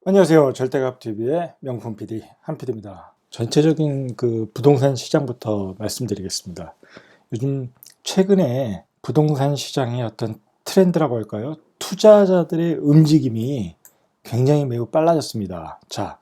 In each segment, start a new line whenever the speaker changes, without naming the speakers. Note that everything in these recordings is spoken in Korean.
안녕하세요. 절대값TV의 명품 PD 한PD입니다. 전체적인 그 부동산 시장부터 말씀드리겠습니다. 요즘 최근에 부동산 시장의 어떤 트렌드라고 할까요? 투자자들의 움직임이 굉장히 매우 빨라졌습니다. 자,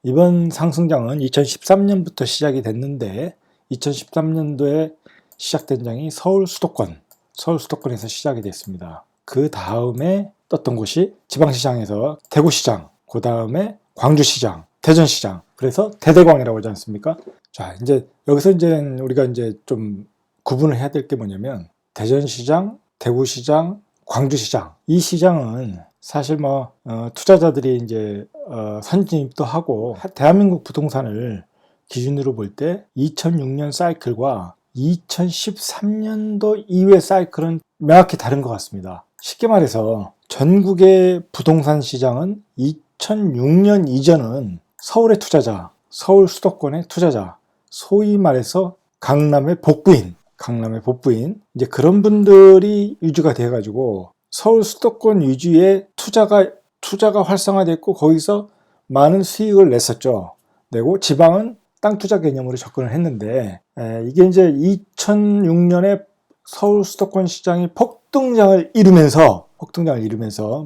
이번 상승장은 2013년부터 시작이 됐는데 2013년도에 시작된 장이 서울 수도권에서 시작이 됐습니다. 그 다음에 떴던 곳이 지방시장에서 대구시장, 그 다음에 광주시장, 대전시장, 그래서 대대광이라고 하지 않습니까? 자, 이제 여기서 이제 우리가 이제 좀 구분을 해야 될 게 뭐냐면 대전시장, 대구시장, 광주시장, 이 시장은 사실 투자자들이 이제 선진입도 하고 대한민국 부동산을 기준으로 볼 때 2006년 사이클과 2013년도 이후의 사이클은 명확히 다른 것 같습니다. 쉽게 말해서 전국의 부동산 시장은 2006년 이전은 서울의 투자자, 서울 수도권의 투자자, 소위 말해서 강남의 복부인, 이제 그런 분들이 유주가 돼가지고 서울 수도권 위주의 투자가 활성화됐고 거기서 많은 수익을 냈었죠. 내고 지방은 땅 투자 개념으로 접근을 했는데 이게 이제 2006년에 서울 수도권 시장이 폭등장을 이루면서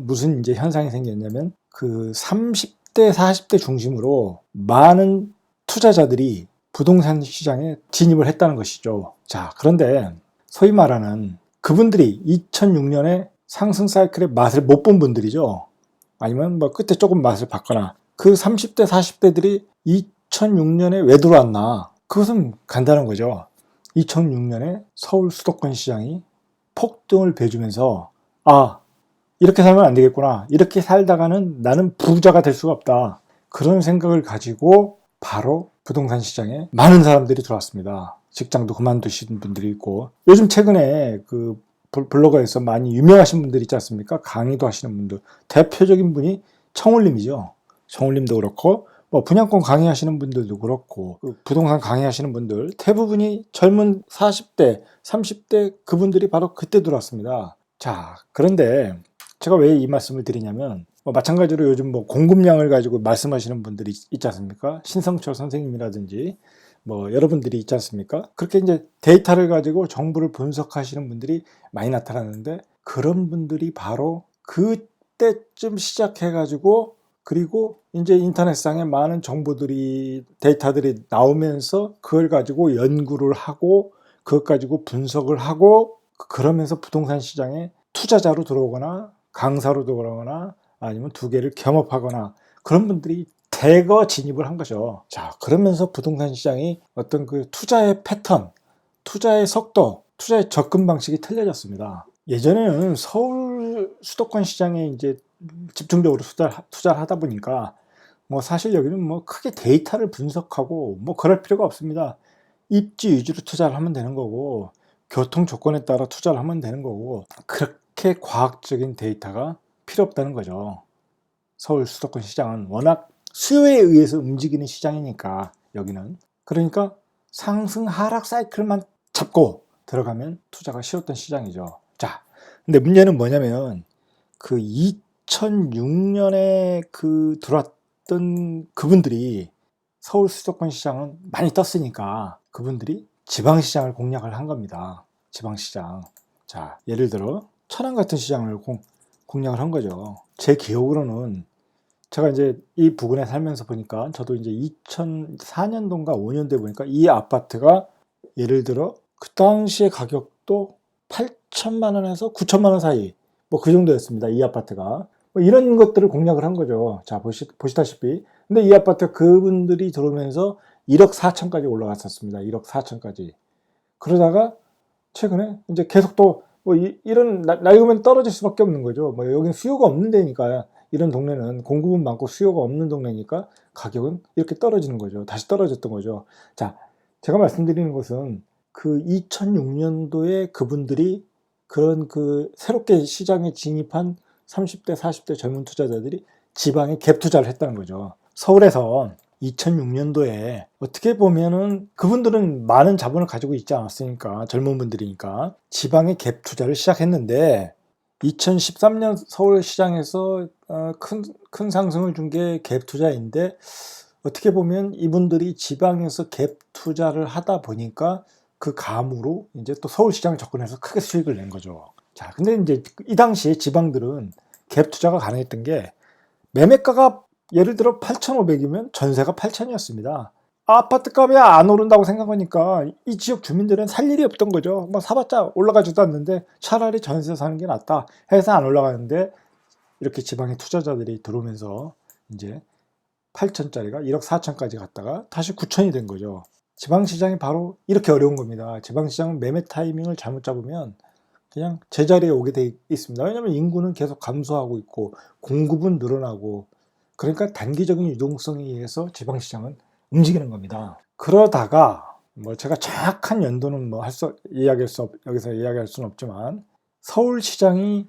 무슨 이제 현상이 생겼냐면 그 30대, 40대 중심으로 많은 투자자들이 부동산 시장에 진입을 했다는 것이죠. 자, 그런데 소위 말하는 그분들이 2006년에 상승 사이클의 맛을 못 본 분들이죠. 아니면 끝에 조금 맛을 봤거나 그 30대, 40대들이 2006년에 왜 들어왔나? 그것은 간단한 거죠. 2006년에 서울 수도권 시장이 폭등을 배주면서 이렇게 살면 안 되겠구나. 이렇게 살다가는 나는 부자가 될 수가 없다. 그런 생각을 가지고 바로 부동산 시장에 많은 사람들이 들어왔습니다. 직장도 그만두신 분들이 있고 요즘 최근에 그 블로거에서 많이 유명하신 분들 있지 않습니까? 강의도 하시는 분들. 대표적인 분이 청울님이죠. 청울님도 그렇고 분양권 강의하시는 분들도 그렇고 부동산 강의하시는 분들 대부분이 젊은 40대, 30대 그분들이 바로 그때 들어왔습니다. 자, 그런데 제가 왜 이 말씀을 드리냐면 마찬가지로 요즘 공급량을 가지고 말씀하시는 분들이 있지 않습니까? 신성철 선생님이라든지 여러분들이 있지 않습니까? 그렇게 이제 데이터를 가지고 정보를 분석하시는 분들이 많이 나타나는데 그런 분들이 바로 그때쯤 시작해가지고 그리고 이제 인터넷상에 많은 정보들이 데이터들이 나오면서 그걸 가지고 연구를 하고 그것 가지고 분석을 하고 그러면서 부동산 시장에 투자자로 들어오거나 강사로 들어오거나 아니면 두 개를 겸업하거나 그런 분들이 대거 진입을 한 거죠. 자, 그러면서 부동산 시장이 어떤 그 투자의 패턴, 투자의 속도, 투자의 접근 방식이 틀려졌습니다. 예전에는 서울 수도권 시장에 이제 집중적으로 투자를 하다 보니까 사실 여기는 크게 데이터를 분석하고 그럴 필요가 없습니다. 입지 위주로 투자를 하면 되는 거고 교통 조건에 따라 투자를 하면 되는 거고 그렇게 과학적인 데이터가 필요 없다는 거죠. 서울 수도권 시장은 워낙 수요에 의해서 움직이는 시장이니까 여기는 그러니까 상승 하락 사이클만 잡고 들어가면 투자가 쉬웠던 시장이죠. 자, 근데 문제는 뭐냐면 그 2006년에 그 들어왔던 그분들이 서울 수도권 시장은 많이 떴으니까 그분들이 지방시장을 공략을 한 겁니다. 지방시장. 자, 예를 들어 천안 같은 시장을 공략을 한 거죠. 제 기억으로는 제가 이제 이 부근에 살면서 보니까 저도 이제 2004년도인가 5년도에 보니까 이 아파트가 예를 들어 그 당시의 가격도 8천만 원에서 9천만 원 사이 그 정도였습니다. 이 아파트가. 이런 것들을 공략을 한 거죠. 자, 보시다시피. 근데 이 아파트 그분들이 들어오면서 1억 4천까지 올라갔었습니다. 1억 4천까지. 그러다가 최근에 이제 계속 또 이런 낡으면 떨어질 수밖에 없는 거죠. 여기는 수요가 없는 데니까 이런 동네는 공급은 많고 수요가 없는 동네니까 가격은 이렇게 떨어지는 거죠. 다시 떨어졌던 거죠. 자, 제가 말씀드리는 것은 그 2006년도에 그분들이 그런 그 새롭게 시장에 진입한 30대, 40대 젊은 투자자들이 지방에 갭 투자를 했다는 거죠. 서울에서 2006년도에 어떻게 보면은 그분들은 많은 자본을 가지고 있지 않았으니까 젊은 분들이니까 지방에 갭 투자를 시작했는데 2013년 서울시장에서 큰 상승을 준 게 갭 투자인데, 어떻게 보면 이분들이 지방에서 갭 투자를 하다 보니까 그 감으로 이제 또 서울시장에 접근해서 크게 수익을 낸 거죠. 자, 근데 이제 이 당시에 지방들은 갭 투자가 가능했던 게, 매매가가 예를 들어 8,500이면 전세가 8,000이었습니다. 아파트 값이 안 오른다고 생각하니까 이 지역 주민들은 살 일이 없던 거죠. 뭐 사봤자 올라가지도 않는데 차라리 전세 사는 게 낫다 해서 안 올라가는데, 이렇게 지방의 투자자들이 들어오면서 이제 8천짜리가 1억 4천까지 갔다가 다시 9천이 된 거죠. 지방시장이 바로 이렇게 어려운 겁니다. 지방시장은 매매 타이밍을 잘못 잡으면 그냥 제자리에 오게 돼 있습니다. 왜냐하면 인구는 계속 감소하고 있고 공급은 늘어나고, 그러니까 단기적인 유동성에 의해서 지방시장은 움직이는 겁니다. 그러다가 뭐 제가 정확한 연도는 뭐 여기서 이야기할 수는 없지만, 서울시장이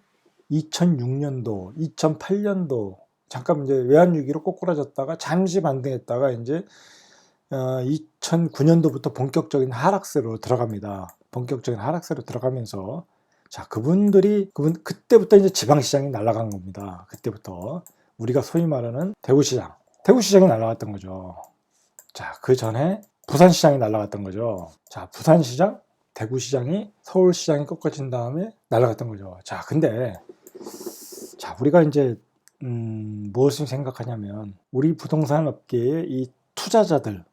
2006년도, 2008년도 잠깐 이제 외환위기로 꼬꾸라졌다가 잠시 반등했다가 이제 2009년도부터 본격적인 하락세로 들어갑니다. 본격적인 하락세로 들어가면서, 자, 그때부터 이제 지방시장이 날아간 겁니다. 그때부터 우리가 소위 말하는 대구시장이 날아갔던 거죠. 자, 그 전에 부산시장이 날아갔던 거죠. 자, 부산시장, 대구시장이 서울시장이 꺾어진 다음에 날아갔던 거죠. 자, 근데 자, 우리가 이제 무엇을 생각하냐면, 우리 부동산 업계의 이 투자자들,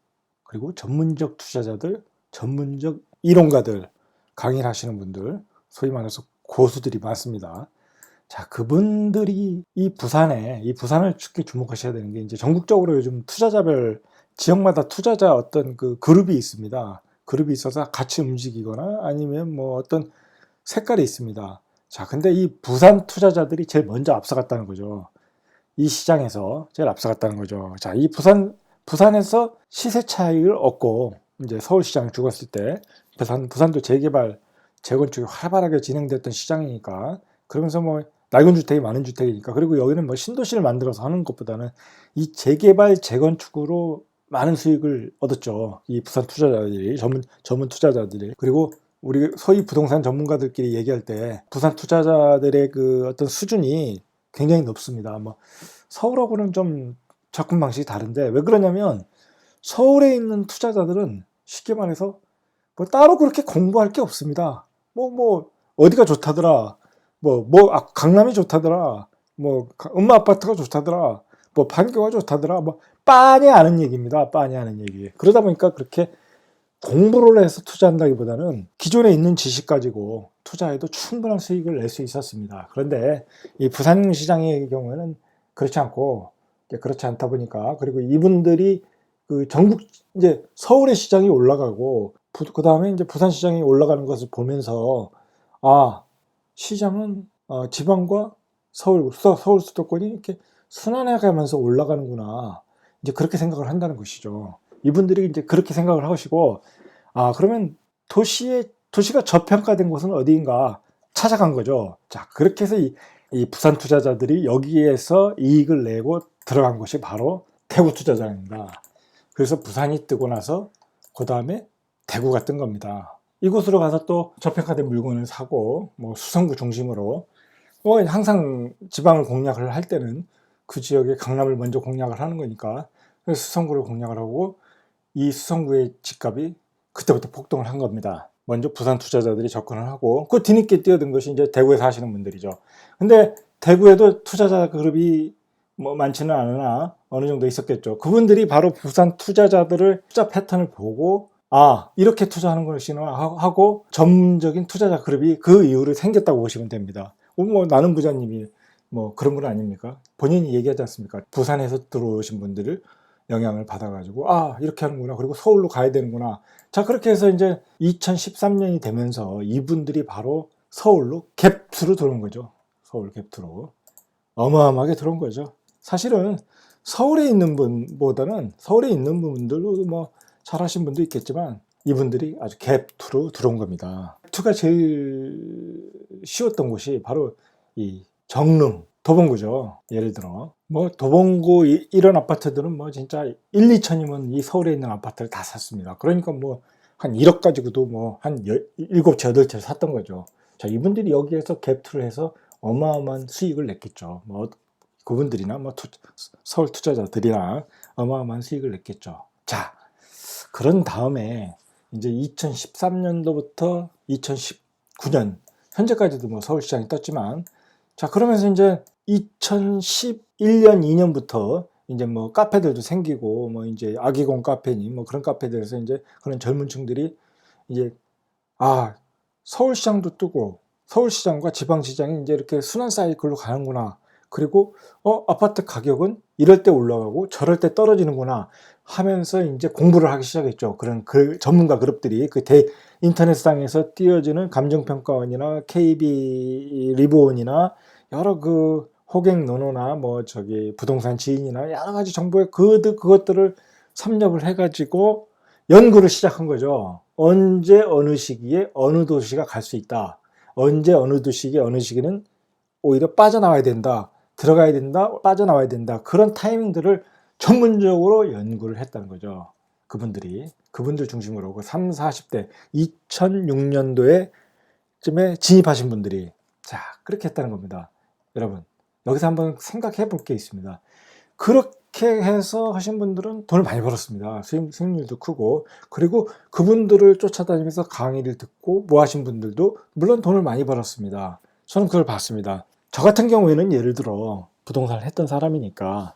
그리고 전문적 투자자들, 전문적 이론가들, 강의를 하시는 분들, 소위 말해서 고수들이 많습니다. 자, 그분들이 이 부산을 특히 주목하셔야 되는 게, 이제 전국적으로 요즘 지역마다 투자자 어떤 그 그룹이 있습니다. 그룹이 있어서 같이 움직이거나 아니면 뭐 어떤 색깔이 있습니다. 자, 근데 이 부산 투자자들이 제일 먼저 앞서갔다는 거죠. 이 시장에서 제일 앞서갔다는 거죠. 자, 이 부산에서 시세 차익을 얻고, 이제 서울시장이 죽었을 때, 부산도 재개발, 재건축이 활발하게 진행됐던 시장이니까, 그러면서 뭐 낡은 주택이 많은 주택이니까, 그리고 여기는 뭐 신도시를 만들어서 하는 것보다는 이 재개발, 재건축으로 많은 수익을 얻었죠. 이 부산 투자자들이, 전문 투자자들이. 그리고 우리 소위 부동산 전문가들끼리 얘기할 때, 부산 투자자들의 그 어떤 수준이 굉장히 높습니다. 뭐 서울하고는 좀 접근 방식이 다른데, 왜 그러냐면 서울에 있는 투자자들은 쉽게 말해서 뭐 따로 그렇게 공부할 게 없습니다. 뭐 어디가 좋다더라, 강남이 좋다더라, 음마 아파트가 좋다더라, 뭐 판교가 좋다더라, 뭐 빤히 아는 얘기입니다. 빤히 아는 얘기. 그러다 보니까 그렇게 공부를 해서 투자한다기보다는 기존에 있는 지식 가지고 투자해도 충분한 수익을 낼 수 있었습니다. 그런데 이 부산시장의 경우에는 그렇지 않다 보니까, 그리고 이분들이 그 전국, 이제 서울의 시장이 올라가고 그 다음에 이제 부산시장이 올라가는 것을 보면서, 시장은 지방과 서울 수도권이 이렇게 순환해 가면서 올라가는구나, 이제 그렇게 생각을 한다는 것이죠. 이분들이 이제 그렇게 생각을 하시고, 그러면 도시가 저평가된 곳은 어디인가 찾아간 거죠. 자, 그렇게 해서 이 부산 투자자들이 여기에서 이익을 내고 들어간 곳이 바로 대구 투자자입니다. 그래서 부산이 뜨고 나서 그 다음에 대구가 뜬 겁니다. 이곳으로 가서 또 저평가된 물건을 사고, 뭐 수성구 중심으로, 항상 지방을 공략을 할 때는 그 지역의 강남을 먼저 공략을 하는 거니까, 그래서 수성구를 공략을 하고, 이 수성구의 집값이 그때부터 폭등을 한 겁니다. 먼저 부산 투자자들이 접근을 하고, 그 뒤늦게 뛰어든 것이 이제 대구에 사시는 분들이죠. 근데 대구에도 투자자 그룹이 뭐 많지는 않으나 어느 정도 있었겠죠. 그분들이 바로 부산 투자자들을 투자 패턴을 보고, 이렇게 투자하는 것이구나 하고 전문적인 투자자 그룹이 그 이후로 생겼다고 보시면 됩니다. 뭐 나는 부자님이 뭐 그런 분 아닙니까? 본인이 얘기하지 않습니까? 부산에서 들어오신 분들을 영향을 받아가지고 이렇게 하는구나, 그리고 서울로 가야 되는구나. 자, 그렇게 해서 이제 2013년이 되면서 이분들이 바로 서울로 갭투로 들어온 거죠. 서울 갭투로 어마어마하게 들어온 거죠. 사실은 서울에 있는 분들도 뭐 잘하신 분도 있겠지만, 이분들이 아주 갭투로 들어온 겁니다. 갭투가 제일 쉬웠던 곳이 바로 이 정릉, 도봉구죠. 예를 들어 뭐 도봉구 이런 아파트들은 뭐 진짜 1, 2천이면 이 서울에 있는 아파트를 다 샀습니다. 그러니까 뭐 한 1억 가지고도 뭐 한 7채, 8채를 샀던 거죠. 자, 이분들이 여기에서 갭투를 해서 어마어마한 수익을 냈겠죠. 뭐 그분들이나 뭐 서울 투자자들이나 어마어마한 수익을 냈겠죠. 자, 그런 다음에 이제 2013년도부터 2019년 현재까지도 뭐 서울시장이 떴지만, 자, 그러면서 이제 2011년, 2년부터 이제 뭐 카페들도 생기고, 뭐 이제 아기공 카페니 뭐 그런 카페들에서 이제 그런 젊은 층들이 이제, 아, 서울시장도 뜨고 서울시장과 지방시장이 이제 이렇게 순환 사이클로 가는구나. 그리고 아파트 가격은 이럴 때 올라가고 저럴 때 떨어지는구나 하면서 이제 공부를 하기 시작했죠. 그런 전문가 그룹들이 인터넷상에서 띄어지는 감정평가원이나 KB 리보원이나 여러 그 호갱 노노나 뭐 저기 부동산 지인이나 여러 가지 정보에 그것들을 섭렵을 해가지고 연구를 시작한 거죠. 언제 어느 시기에 어느 도시가 갈 수 있다. 언제 어느 도시에 어느 시기는 오히려 빠져나와야 된다. 들어가야 된다. 빠져나와야 된다. 그런 타이밍들을 전문적으로 연구를 했다는 거죠. 그분들 중심으로 그 30, 40대 2006년도에 쯤에 진입하신 분들이, 자, 그렇게 했다는 겁니다. 여러분, 여기서 한번 생각해 볼 게 있습니다. 그렇게 해서 하신 분들은 돈을 많이 벌었습니다. 수익률도 크고, 그리고 그분들을 쫓아다니면서 강의를 듣고 뭐 하신 분들도 물론 돈을 많이 벌었습니다. 저는 그걸 봤습니다. 저 같은 경우에는 예를 들어 부동산을 했던 사람이니까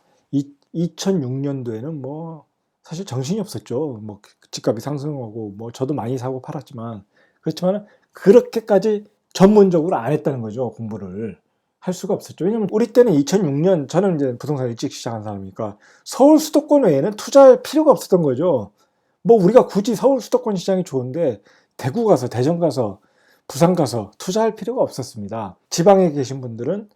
2006년도에는 뭐 사실 정신이 없었죠. 뭐 집값이 상승하고 뭐 저도 많이 사고 팔았지만, 그렇지만 그렇게까지 전문적으로 안 했다는 거죠. 공부를 할 수가 없었죠. 왜냐면 우리 때는 2006년, 저는 이제 부동산 일찍 시작한 사람이니까 서울 수도권 외에는 투자할 필요가 없었던 거죠. 뭐 우리가 굳이 서울 수도권 시장이 좋은데 대구 가서, 대전 가서, 부산 가서 투자할 필요가 없었습니다. 지방에 계신 분들은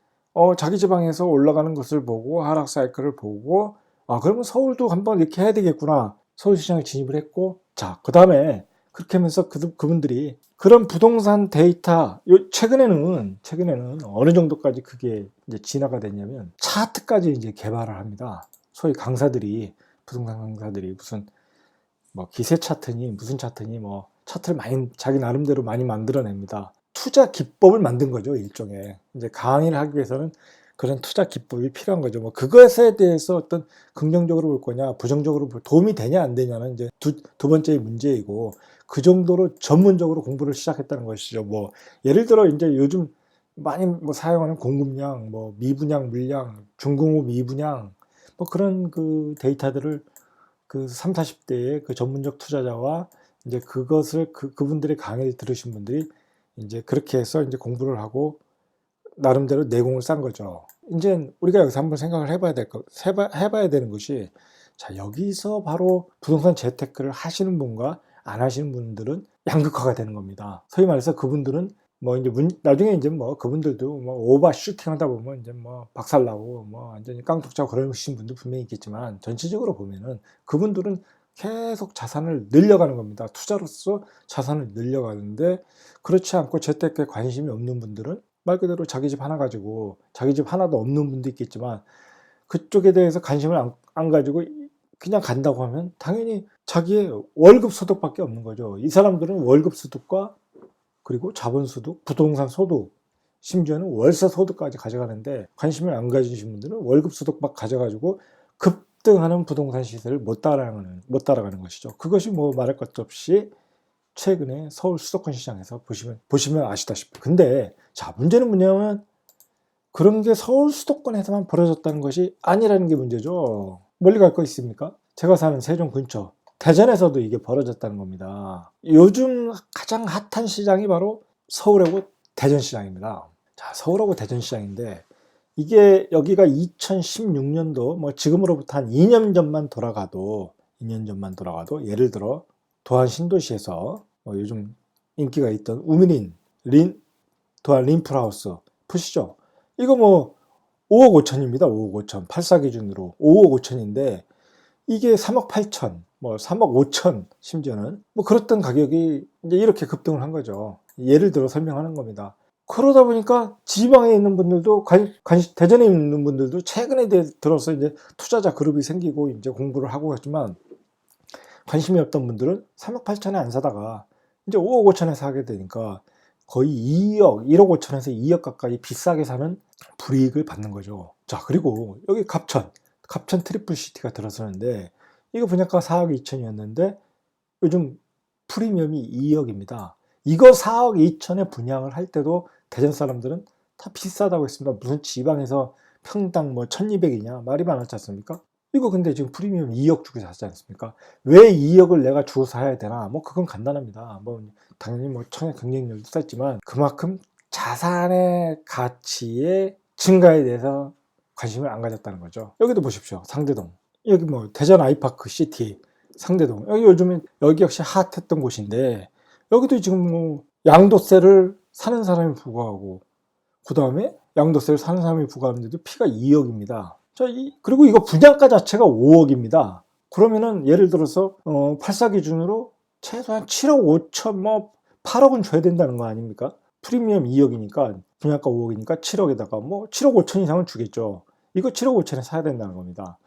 자기 지방에서 올라가는 것을 보고 하락 사이클을 보고, 그러면 서울도 한번 이렇게 해야 되겠구나. 서울시장에 진입을 했고, 자, 그 다음에 그렇게 하면서 그분들이 그런 부동산 데이터, 최근에는 어느 정도까지 그게 이제 진화가 됐냐면 차트까지 이제 개발을 합니다. 소위 강사들이, 부동산 강사들이 무슨 뭐 기세 차트니 무슨 차트니 뭐 차트를 많이 자기 나름대로 많이 만들어냅니다. 투자 기법을 만든 거죠, 일종의. 이제 강의를 하기 위해서는 그런 투자 기법이 필요한 거죠. 뭐 그것에 대해서 어떤 긍정적으로 볼 거냐, 부정적으로 도움이 되냐 안 되냐는 이제 두 번째의 문제이고, 그 정도로 전문적으로 공부를 시작했다는 것이죠. 뭐 예를 들어 이제 요즘 많이 뭐 사용하는 공급량, 뭐 미분양, 물량, 중공업 미분양, 뭐 그런 그 데이터들을 그 3, 40대의 그 전문적 투자자와 이제 그것을 그분들의 강의를 들으신 분들이 이제 그렇게 해서 이제 공부를 하고 나름대로 내공을 쌓은 거죠. 이제 우리가 여기서 한번 생각을 해봐야 되는 것이, 자, 여기서 바로 부동산 재테크를 하시는 분과 안 하시는 분들은 양극화가 되는 겁니다. 소위 말해서 그분들은 뭐 이제 나중에 이제 뭐 그분들도 뭐 오버슈팅 하다 보면 이제 뭐 박살나고 뭐 완전히 깡통차고 그러신 분도 분명히 있겠지만, 전체적으로 보면은 그분들은 계속 자산을 늘려가는 겁니다. 투자로서 자산을 늘려가는데, 그렇지 않고 재테크에 관심이 없는 분들은 말 그대로 자기 집 하나 가지고, 자기 집 하나도 없는 분도 있겠지만 그쪽에 대해서 관심을 안 가지고 그냥 간다고 하면 당연히 자기의 월급 소득밖에 없는 거죠. 이 사람들은 월급 소득과 그리고 자본 소득, 부동산 소득, 심지어는 월세 소득까지 가져가는데, 관심을 안 가지신 분들은 월급 소득만 가져가지고 급등하는 부동산 시세를 못 따라가는 것이죠. 그것이 뭐 말할 것도 없이 최근에 서울 수도권 시장에서 보시면 아시다시피. 근데 자, 문제는 뭐냐면 그런 게 서울 수도권에서만 벌어졌다는 것이 아니라는 게 문제죠. 멀리 갈 거 있습니까? 제가 사는 세종 근처 대전에서도 이게 벌어졌다는 겁니다. 요즘 가장 핫한 시장이 바로 서울하고 대전시장입니다. 자, 서울하고 대전시장인데, 이게 여기가 2016년도 뭐 지금으로부터 한 2년 전만 돌아가도 예를 들어 도안 신도시에서 요즘 인기가 있던 우미린 도안 림플하우스 보시죠. 이거 뭐 5억 5천입니다. 5억 5천. 84 기준으로 5억 5천인데 이게 3억 8천, 뭐 3억 5천, 심지어는 뭐 그랬던 가격이 이제 이렇게 급등을 한 거죠. 예를 들어 설명하는 겁니다. 그러다 보니까 지방에 있는 분들도 대전에 있는 분들도 최근에 들어서 이제 투자자 그룹이 생기고 이제 공부를 하고 했지만, 관심이 없던 분들은 3억 8천에 안 사다가 이제 5억 5천에 사게 되니까 거의 2억, 1억 5천에서 2억 가까이 비싸게 사는 불이익을 받는 거죠. 자, 그리고 여기 갑천 트리플시티가 들어서는데 이거 분양가 4억 2천이었는데 요즘 프리미엄이 2억입니다. 이거 4억 2천에 분양을 할 때도 대전 사람들은 다 비싸다고 했습니다. 무슨 지방에서 평당 뭐 1200이냐 말이 많았지 않습니까? 이거 근데 지금 프리미엄 2억 주고 샀지 않습니까? 왜 2억을 내가 주고 사야 되나? 뭐 그건 간단합니다. 뭐 당연히 뭐 청약 경쟁률도 쌓지만 그만큼 자산의 가치의 증가에 대해서 관심을 안 가졌다는 거죠. 여기도 보십시오. 상대동. 여기 뭐 대전 아이파크 시티 상대동. 여기 요즘에 여기 역시 핫했던 곳인데 여기도 지금 뭐 양도세를 사는 사람이 부과하고 그 다음에 양도세를 사는 사람이 부과하는데도 피가 2억입니다. 자, 그리고 이거 분양가 자체가 5억입니다. 그러면은 예를 들어서 84 기준으로 최소한 7억 5천 뭐 8억은 줘야 된다는 거 아닙니까? 프리미엄 2억이니까 분양가 5억이니까 7억에다가 뭐 7억 5천 이상은 주겠죠. 이거 7억 5천에 사야 된다는 겁니다.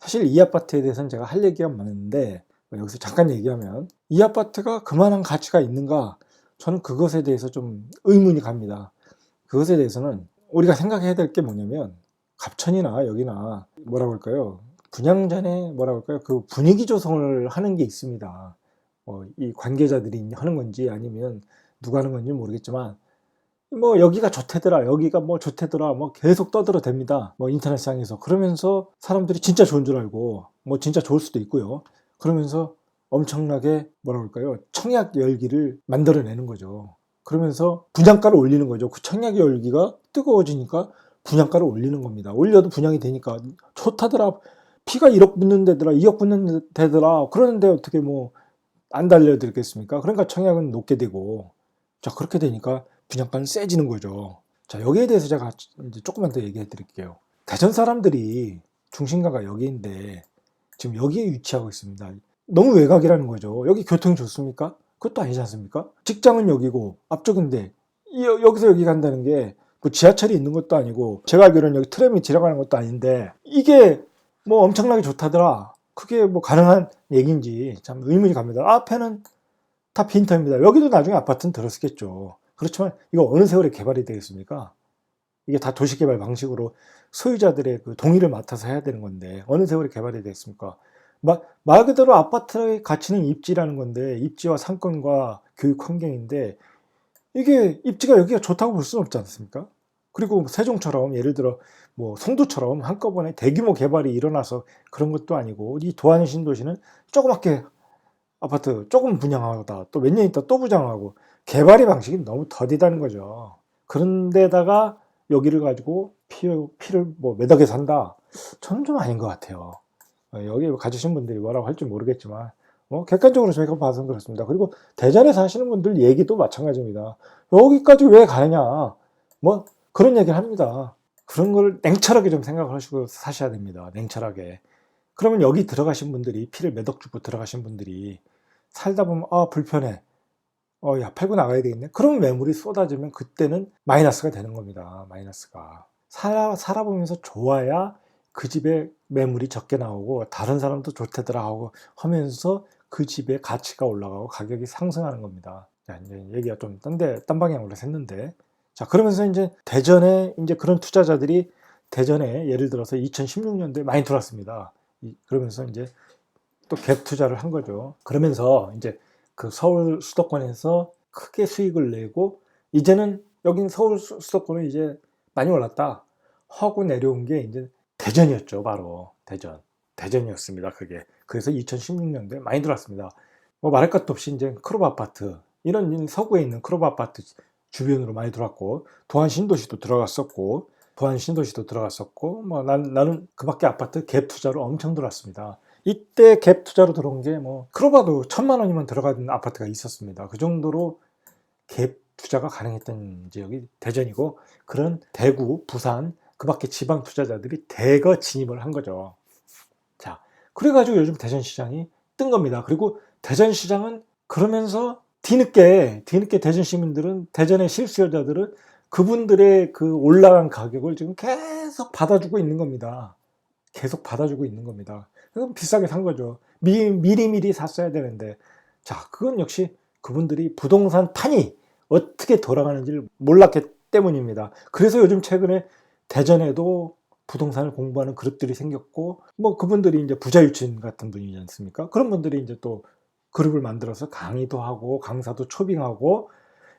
사실 이 아파트에 대해서는 제가 할 얘기가 많은데 여기서 잠깐 얘기하면 이 아파트가 그만한 가치가 있는가? 저는 그것에 대해서 좀 의문이 갑니다. 그것에 대해서는 우리가 생각해야 될 게 뭐냐면 갑천이나 여기나 뭐라고 할까요? 분양 전에 뭐라고 할까요? 그 분위기 조성을 하는 게 있습니다. 이 관계자들이 하는 건지 아니면 누가 하는 건지 모르겠지만 뭐 여기가 좋대더라, 여기가 뭐 좋대더라, 뭐 계속 떠들어댑니다. 뭐 인터넷상에서. 그러면서 사람들이 진짜 좋은 줄 알고 뭐 진짜 좋을 수도 있고요. 그러면서 엄청나게 뭐라고 할까요? 청약 열기를 만들어내는 거죠. 그러면서 분양가를 올리는 거죠. 그 청약 열기가 뜨거워지니까 분양가를 올리는 겁니다. 올려도 분양이 되니까 좋다더라. 피가 1억 붙는 데더라, 2억 붙는 데더라. 그러는데 어떻게 뭐 안 달려드리겠습니까? 그러니까 청약은 높게 되고, 자, 그렇게 되니까 분양가는 세지는 거죠. 자, 여기에 대해서 제가 이제 조금만 더 얘기해 드릴게요. 대전 사람들이 중심가가 여기인데 지금 여기에 위치하고 있습니다. 너무 외곽이라는 거죠. 여기 교통이 좋습니까? 그것도 아니지 않습니까? 직장은 여기고 앞쪽인데 여기서 여기 간다는 게 뭐 지하철이 있는 것도 아니고 제가 알기로는 여기 트램이 지나가는 것도 아닌데 이게 뭐 엄청나게 좋다더라. 그게 뭐 가능한 얘기인지 참 의문이 갑니다. 앞에는 다 빈터입니다. 여기도 나중에 아파트는 들었겠죠. 그렇지만 이거 어느 세월에 개발이 되겠습니까? 이게 다 도시개발 방식으로 소유자들의 그 동의를 맡아서 해야 되는 건데 어느 세월에 개발이 됐습니까? 말 그대로 아파트의 가치는 입지라는 건데 입지와 상권과 교육 환경인데 이게 입지가 여기가 좋다고 볼 수는 없지 않습니까? 그리고 세종처럼 예를 들어 뭐 송도처럼 한꺼번에 대규모 개발이 일어나서 그런 것도 아니고 이 도안 신도시는 조그맣게 아파트 조금 분양하다 또 몇 년 있다 또 분양하고 개발의 방식이 너무 더디다는 거죠. 그런데다가 여기를 가지고 피를 뭐 몇 억에 산다? 저는 좀 아닌 것 같아요. 여기 가주신 분들이 뭐라고 할지 모르겠지만 객관적으로 저희가 봐서는 그렇습니다. 그리고 대전에 사시는 분들 얘기도 마찬가지입니다. 여기까지 왜 가느냐 뭐 그런 얘기를 합니다. 그런 걸 냉철하게 좀 생각을 하시고 사셔야 됩니다. 냉철하게. 그러면 여기 들어가신 분들이 피를 몇 억 주고 들어가신 분들이 살다 보면 불편해. 야 팔고 나가야 되겠네. 그러면 매물이 쏟아지면 그때는 마이너스가 되는 겁니다. 마이너스가. 살아보면서 좋아야 그 집에 매물이 적게 나오고 다른 사람도 좋대더라 하고 하면서 그 집의 가치가 올라가고 가격이 상승하는 겁니다. 자, 이제 얘기가 좀 딴 방향으로 샜는데. 자, 그러면서 이제 대전에 이제 그런 투자자들이 대전에 예를 들어서 2016년도에 많이 들어왔습니다. 그러면서 이제 또 갭 투자를 한 거죠. 그러면서 이제 그 서울 수도권에서 크게 수익을 내고 이제는 여긴 서울 수도권은 이제 많이 올랐다 하고 내려온 게 이제 대전이었죠. 바로 대전이었습니다. 그게. 그래서 2016년도에 많이 들어왔습니다. 뭐 말할 것도 없이 이제 크로바 아파트 이런 서구에 있는 크로바 아파트 주변으로 많이 들어왔고 도안 신도시도 들어갔었고 뭐 나는 그밖에 아파트 갭 투자로 엄청 들어왔습니다. 이때 갭 투자로 들어온 게 뭐 크로바도 1,000만 원이면 들어간 아파트가 있었습니다. 그 정도로 갭 투자가 가능했던 지역이 대전이고 그런 대구, 부산 그밖에 지방 투자자들이 대거 진입을 한 거죠. 자, 그래가지고 요즘 대전시장이 뜬 겁니다. 그리고 대전시장은 그러면서 뒤늦게 대전 시민들은 대전의 실수요자들은 그분들의 그 올라간 가격을 지금 계속 받아주고 있는 겁니다. 그럼 비싸게 산 거죠. 미리 샀어야 되는데. 자, 그건 역시 그분들이 부동산 판이 어떻게 돌아가는지를 몰랐기 때문입니다. 그래서 요즘 최근에 대전에도 부동산을 공부하는 그룹들이 생겼고, 뭐 그분들이 이제 부자유친 같은 분이지 않습니까? 그런 분들이 이제 또 그룹을 만들어서 강의도 하고 강사도 초빙하고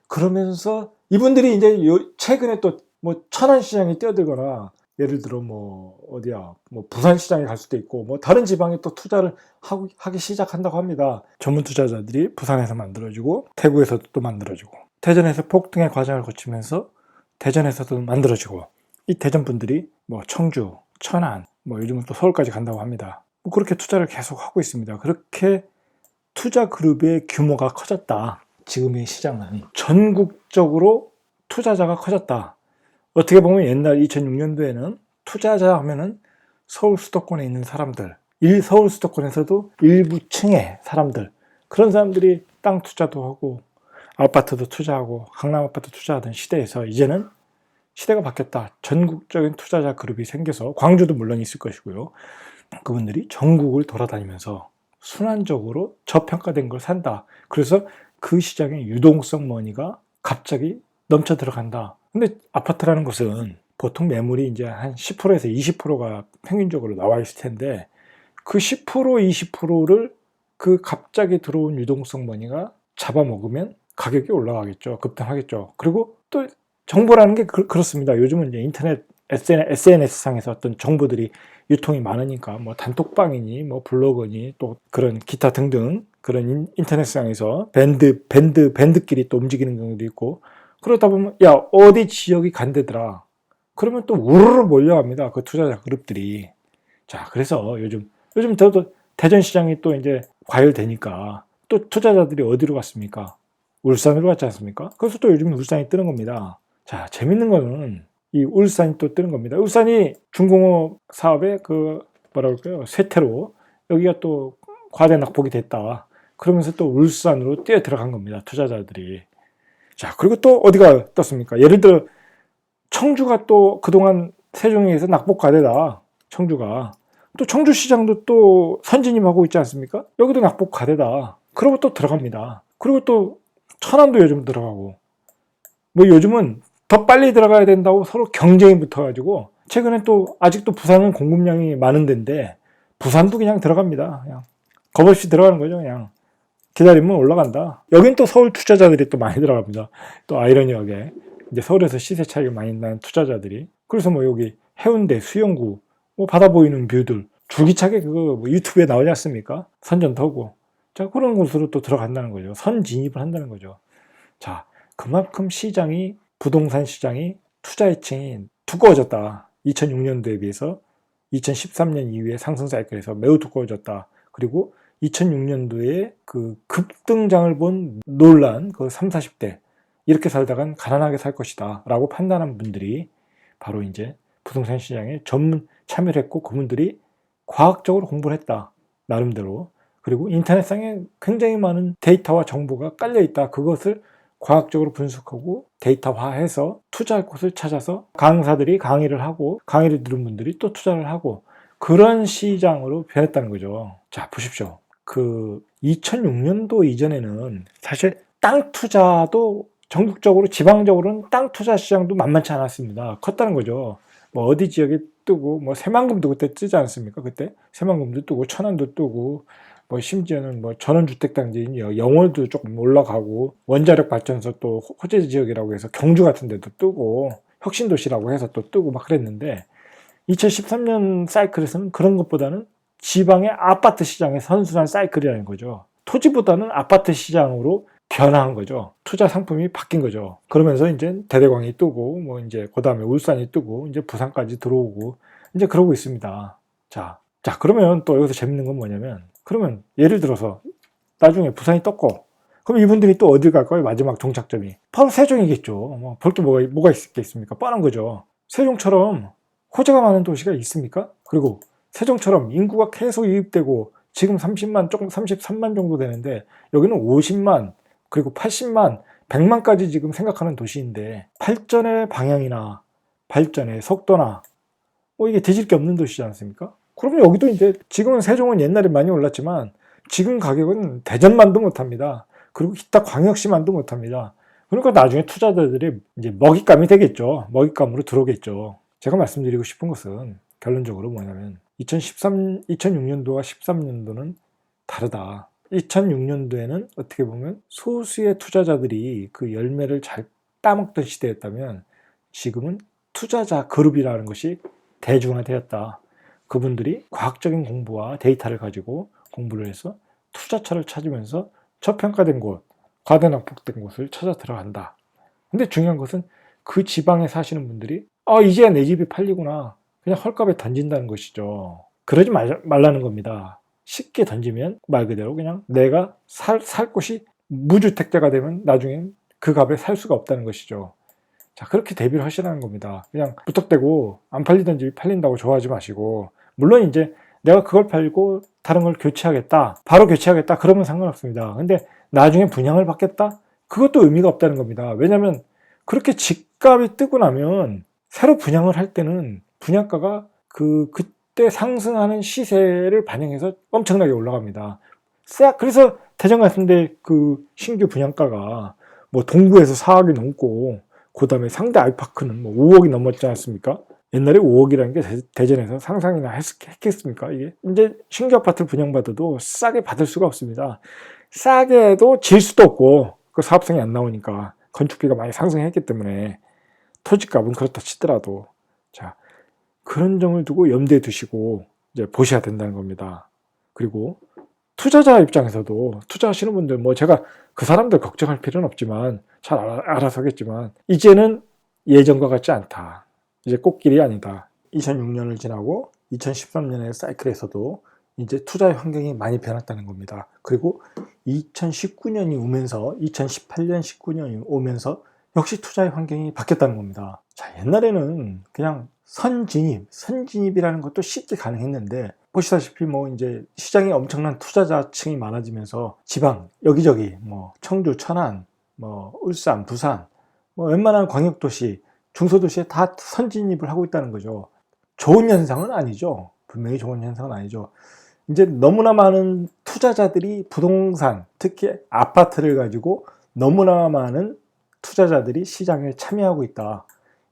그러면서 이분들이 이제 최근에 또 뭐 천안시장에 뛰어들거나 예를 들어 뭐 어디야 뭐 부산시장에 갈 수도 있고 뭐 다른 지방에 또 투자를 하기 시작한다고 합니다. 전문 투자자들이 부산에서 만들어지고 대구에서도 또 만들어지고 대전에서 폭등의 과정을 거치면서 대전에서도 만들어지고 이 대전 분들이 뭐 청주, 천안, 뭐 요즘은 또 서울까지 간다고 합니다. 뭐 그렇게 투자를 계속 하고 있습니다. 그렇게 투자 그룹의 규모가 커졌다. 지금의 시장은 전국적으로 투자자가 커졌다. 어떻게 보면 옛날 2006년도에는 투자자 하면은 서울 수도권에 있는 사람들, 서울 수도권에서도 일부 층의 사람들, 그런 사람들이 땅 투자도 하고 아파트도 투자하고 강남 아파트 투자하던 시대에서 이제는 시대가 바뀌었다. 전국적인 투자자 그룹이 생겨서 광주도 물론 있을 것이고요. 그분들이 전국을 돌아다니면서 순환적으로 저평가된 걸 산다. 그래서 그 시장의 유동성 머니가 갑자기 넘쳐 들어간다. 근데 아파트라는 것은 보통 매물이 이제 한 10%에서 20%가 평균적으로 나와 있을 텐데 그 10%, 20%를 그 갑자기 들어온 유동성 머니가 잡아먹으면 가격이 올라가겠죠. 급등하겠죠. 그리고 또 정보라는 게 그렇습니다. 요즘은 이제 인터넷, SNS상에서 어떤 정보들이 유통이 많으니까 뭐 단톡방이니 뭐 블로그니 또 그런 기타 등등 그런 인터넷상에서 밴드끼리 또 움직이는 경우도 있고 그러다 보면 야 어디 지역이 간대더라. 그러면 또 우르르 몰려갑니다. 그 투자자 그룹들이. 자 그래서 요즘 저도 대전시장이 또 이제 과열되니까 또 투자자들이 어디로 갔습니까? 울산으로 갔지 않습니까? 그래서 또 요즘 울산이 뜨는 겁니다. 자 재밌는 거는 이 울산이 또 뜨는 겁니다. 울산이 중공업 사업의 그 뭐라 그럴까요? 쇠퇴로 여기가 또 과대 낙폭이 됐다. 그러면서 또 울산으로 뛰어 들어간 겁니다. 투자자들이. 자 그리고 또 어디가 떴습니까? 예를 들어 청주가 또 그동안 세종에서 낙폭 과대다. 청주가. 또 청주시장도 또 선진입하고 있지 않습니까? 여기도 낙폭 과대다. 그러고 또 들어갑니다. 그리고 또 천안도 요즘 들어가고 뭐 요즘은 더 빨리 들어가야 된다고 서로 경쟁이 붙어가지고 최근에 또 아직도 부산은 공급량이 많은 데인데 부산도 그냥 들어갑니다. 그냥 겁없이 들어가는 거죠. 그냥 기다리면 올라간다. 여긴 또 서울 투자자들이 또 많이 들어갑니다. 또 아이러니하게 이제 서울에서 시세 차익이 많이 나는 투자자들이 그래서 뭐 여기 해운대, 수영구 뭐 바다 보이는 뷰들 줄기차게 그거 뭐 유튜브에 나오지 않습니까? 선전터고 자 그런 곳으로 또 들어간다는 거죠. 선진입을 한다는 거죠. 자 그만큼 시장이 부동산 시장이 투자 애칭이 두꺼워졌다. 2006년도에 비해서 2013년 이후에 상승 사이클에서 매우 두꺼워졌다. 그리고 2006년도에 그 급등장을 본 논란, 그 30, 40대 이렇게 살다간 가난하게 살 것이다 라고 판단한 분들이 바로 이제 부동산 시장에 전문 참여를 했고 그분들이 과학적으로 공부를 했다. 나름대로. 그리고 인터넷상에 굉장히 많은 데이터와 정보가 깔려 있다. 그것을 과학적으로 분석하고 데이터화해서 투자할 곳을 찾아서 강사들이 강의를 하고 강의를 들은 분들이 또 투자를 하고 그런 시장으로 변했다는 거죠. 자 보십시오. 그 2006년도 이전에는 사실 땅 투자도 전국적으로 지방적으로는 땅 투자 시장도 만만치 않았습니다. 컸다는 거죠. 뭐 어디 지역에 뜨고 뭐 새만금도 그때 뜨지 않습니까? 그때 새만금도 뜨고 천안도 뜨고 뭐 심지어는 뭐 전원주택단지인 영월도 조금 올라가고 원자력 발전소 또 호재 지역이라고 해서 경주 같은 데도 뜨고 혁신도시라고 해서 또 뜨고 막 그랬는데 2013년 사이클에서는 그런 것보다는 지방의 아파트 시장의 선순환 사이클이라는 거죠. 토지보다는 아파트 시장으로 변화한 거죠. 투자 상품이 바뀐 거죠. 그러면서 이제 대대광이 뜨고 뭐 이제 그다음에 울산이 뜨고 이제 부산까지 들어오고 이제 그러고 있습니다. 자 그러면 또 여기서 재밌는 건 뭐냐면 그러면 예를 들어서 나중에 부산이 떴고 그럼 이분들이 또 어딜 갈까요? 마지막 종착점이 바로 세종이겠죠. 뭐 볼 게 뭐가 있겠습니까? 뻔한 거죠. 세종처럼 호재가 많은 도시가 있습니까? 그리고 세종처럼 인구가 계속 유입되고 지금 30만 조금 33만 정도 되는데 여기는 50만 그리고 80만 100만까지 지금 생각하는 도시인데 발전의 방향이나 발전의 속도나 뭐 이게 뒤질 게 없는 도시지 않습니까? 그러면 여기도 이제 지금은 세종은 옛날에 많이 올랐지만 지금 가격은 대전만도 못합니다. 그리고 기타 광역시만도 못합니다. 그러니까 나중에 투자자들이 이제 먹잇감이 되겠죠. 먹잇감으로 들어오겠죠. 제가 말씀드리고 싶은 것은 결론적으로 뭐냐면 2006년도와 13년도는 다르다. 2006년도에는 어떻게 보면 소수의 투자자들이 그 열매를 잘 따먹던 시대였다면 지금은 투자자 그룹이라는 것이 대중화되었다. 그분들이 과학적인 공부와 데이터를 가지고 공부를 해서 투자처를 찾으면서 저평가된 곳, 과대낙폭된 곳을 찾아 들어간다. 근데 중요한 것은 그 지방에 사시는 분들이 이제야 내 집이 팔리구나. 그냥 헐값에 던진다는 것이죠. 그러지 말라는 겁니다. 쉽게 던지면 말 그대로 그냥 내가 살 곳이 무주택자가 되면 나중엔 그 값에 살 수가 없다는 것이죠. 자, 그렇게 대비를 하시라는 겁니다. 그냥 무턱대고 안 팔리던 집이 팔린다고 좋아하지 마시고, 물론 이제 내가 그걸 팔고 다른 걸 교체하겠다, 바로 교체하겠다, 그러면 상관없습니다. 근데 나중에 분양을 받겠다? 그것도 의미가 없다는 겁니다. 왜냐하면 그렇게 집값이 뜨고 나면 새로 분양을 할 때는 분양가가 그때 상승하는 시세를 반영해서 엄청나게 올라갑니다. 그래서 대전 같은데 그 신규 분양가가 뭐 동구에서 4억이 넘고, 그 다음에 상대 아이파크는 뭐 5억이 넘었지 않습니까? 옛날에 5억이라는 게 대전에서 상상이나 했겠습니까? 이게 이제 신규 아파트를 분양받아도 싸게 받을 수가 없습니다. 싸게 해도 질 수도 없고, 그 사업성이 안 나오니까 건축비가 많이 상승했기 때문에 토지값은 그렇다 치더라도, 자, 그런 점을 두고 염두에 두시고 이제 보셔야 된다는 겁니다. 그리고 투자자 입장에서도, 투자하시는 분들, 뭐 제가 그 사람들 걱정할 필요는 없지만 잘 알아서 하겠지만, 이제는 예전과 같지 않다. 이제 꽃길이 아니다. 2006년을 지나고 2013년의 사이클에서도 이제 투자의 환경이 많이 변했다는 겁니다. 그리고 2019년이 오면서 2018년, 19년이 오면서 역시 투자의 환경이 바뀌었다는 겁니다. 자, 옛날에는 그냥 선진입이라는 것도 쉽게 가능했는데, 보시다시피 뭐 이제 시장에 엄청난 투자자층이 많아지면서 지방 여기저기 뭐 청주, 천안, 뭐 울산, 부산, 뭐 웬만한 광역도시, 중소도시에 다 선진입을 하고 있다는 거죠. 좋은 현상은 아니죠. 분명히 좋은 현상은 아니죠. 이제 너무나 많은 투자자들이 부동산, 특히 아파트를 가지고 너무나 많은 투자자들이 시장에 참여하고 있다.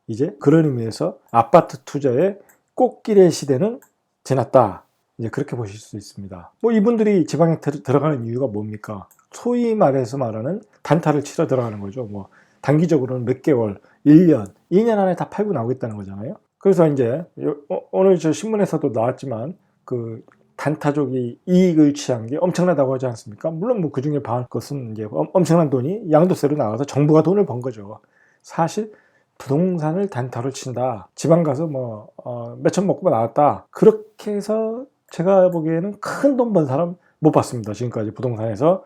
이제 그런 의미에서 아파트 투자의 꽃길의 시대는 지났다. 이제 그렇게 보실 수 있습니다. 뭐 이분들이 지방에 들어가는 이유가 뭡니까? 소위 말해서 말하는 단타를 치러 들어가는 거죠. 뭐 단기적으로는 몇 개월, 1년, 2년 안에 다 팔고 나오겠다는 거잖아요. 그래서 이제 오늘 저 신문에서도 나왔지만 그 단타족이 이익을 취한 게 엄청나다고 하지 않습니까? 물론 뭐 그중에 반 것은 이제 엄청난 돈이 양도세로 나가서 정부가 돈을 번 거죠. 사실 부동산을 단타로 친다, 지방 가서 뭐 몇천 먹고 나왔다, 그렇게 해서 제가 보기에는 큰 돈 번 사람 못 봤습니다. 지금까지 부동산에서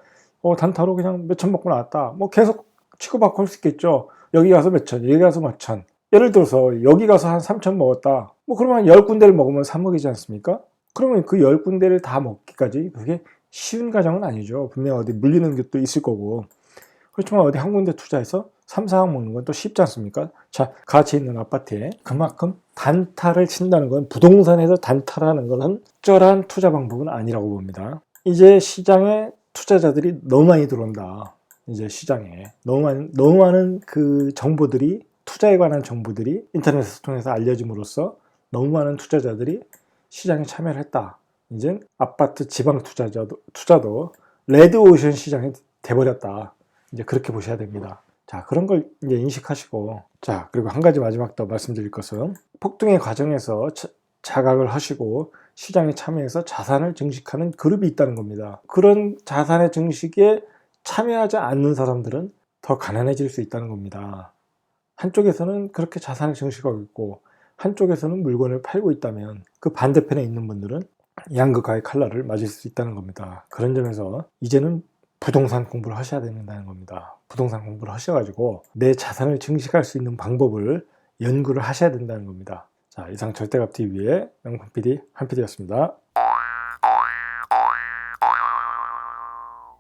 단타로 그냥 몇천 먹고 나왔다, 뭐 계속 치고받고 할 수 있겠죠. 여기 가서 몇천, 여기 가서 몇천. 예를 들어서 여기 가서 한 3천 먹었다, 뭐 그러면 10군데를 먹으면 3억이지 않습니까? 그러면 그 10군데를 다 먹기까지 그게 쉬운 과정은 아니죠. 분명 어디 물리는 것도 있을 거고. 그렇지만 어디 한 군데 투자해서 3, 4억 먹는 건 또 쉽지 않습니까? 자, 가치 있는 아파트에 그만큼 단타를 친다는 건, 부동산에서 단타라는 것은 적절한 투자 방법은 아니라고 봅니다. 이제 시장에 투자자들이 너무 많이 들어온다. 이제 시장에 너무 많은 그 정보들이, 투자에 관한 정보들이 인터넷을 통해서 알려짐으로써 너무 많은 투자자들이 시장에 참여를 했다. 이제 아파트 지방 투자도 레드오션 시장이 돼버렸다. 이제 그렇게 보셔야 됩니다. 자, 그런 걸 이제 인식하시고, 자, 그리고 한 가지 마지막 더 말씀드릴 것은, 폭등의 과정에서 자각을 하시고 시장에 참여해서 자산을 증식하는 그룹이 있다는 겁니다. 그런 자산의 증식에 참여하지 않는 사람들은 더 가난해질 수 있다는 겁니다. 한쪽에서는 그렇게 자산을 증식하고 있고 한쪽에서는 물건을 팔고 있다면, 그 반대편에 있는 분들은 양극화의 칼날을 맞을 수 있다는 겁니다. 그런 점에서 이제는 부동산 공부를 하셔야 된다는 겁니다. 부동산 공부를 하셔가지고 내 자산을 증식할 수 있는 방법을 연구를 하셔야 된다는 겁니다. 자, 이상 절대값TV의 명품 PD 한PD였습니다.